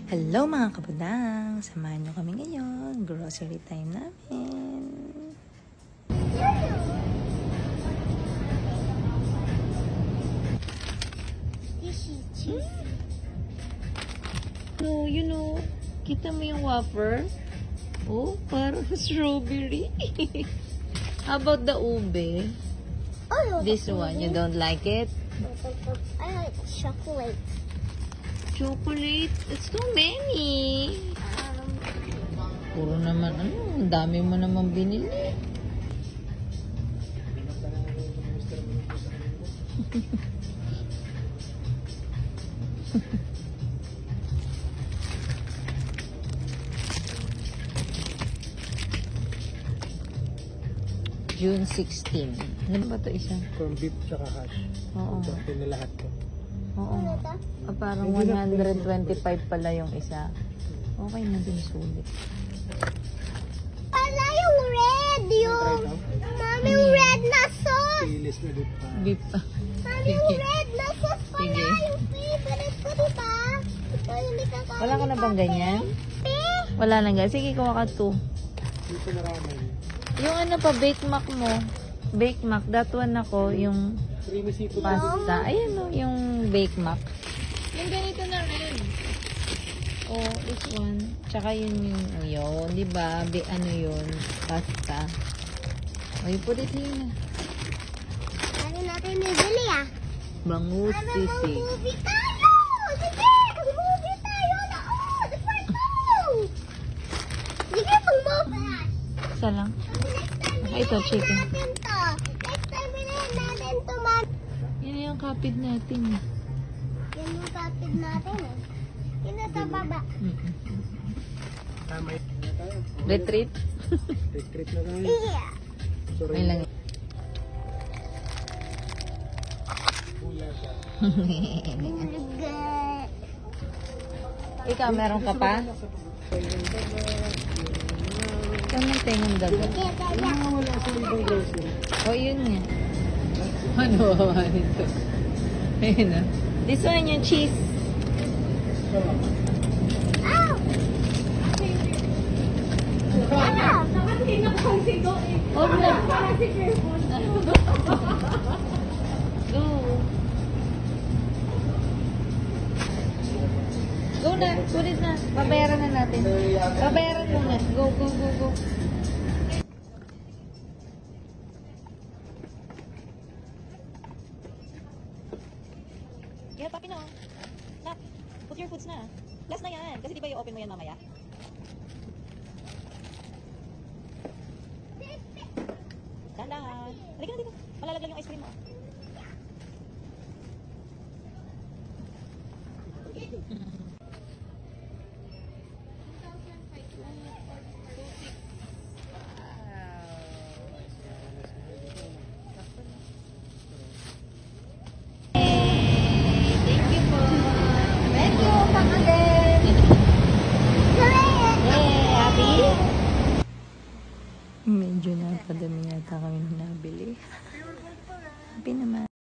Hello mga kabudang! Samahan nyo kami ngayon. Grocery time namin. No, kita mo yung wafer? Oh, parang strawberry. How about the ube? This one, you don't like it? I like chocolate. Chocolate? It's too many. Puro naman, ang dami mo naman binili. June 16. Ano ba ito isa? Corn beef tsaka hash. Oo. Ito na lahat ko. Oo. Parang 125 pala yung isa. Okay na din, sulit. Wala yung red, yung mami, yung red na sauce. Pilis na beef pa. Beef. Mami, yung red na sauce pala, Sige. yung favorite ko, diba? Ito yung nakakain. Wala ka na bang ganyan? Wala na nga. Sige, kuha ka 2. Dito na ramen. Yung ano pa, Bake Mac mo. Bake Mac. That one ako, yung Creamy seafood. pasta. Ayan o, yung Bake Mac. Yung ganito na rin. Oh, this one. Tsaka yun yung, yun, di ba? Ano yun? Pasta. Oh, you put it here. Ano natin nabili, ah? Bangus Ano, sisig. mag-movie tayo! Sige, mag-movie tayo! Noon! Let's go! Sige, mag-movie. Isa lang. Next time, Ito, chicken. natin to. Next time, bilhin natin to, man. Yan yung kapid natin. Yan yung kapit natin, eh. Yun na sa baba. Tama yun na tayo. Retreat. Retreat na tayo. Yeah. Sorry. May lang. Hula siya. Ikaw, meron ka pa? Saan ang tengang dagat? Wala sa ibang grocery. Oh, yun nga. Ano ba ito? Ayun na. This one yung cheese. Ow! Ano? Huwag na. Go. Go na. Sulit na. Babayaran na natin. Babayaran muna. Go, go, go, go. Yeah, papi na. Nak, put your foods na. Last na yan. Kasi di ba i-open mo yan mamaya? Dahan-dahan. Halika na dito. Malalaglag yung ice cream mo.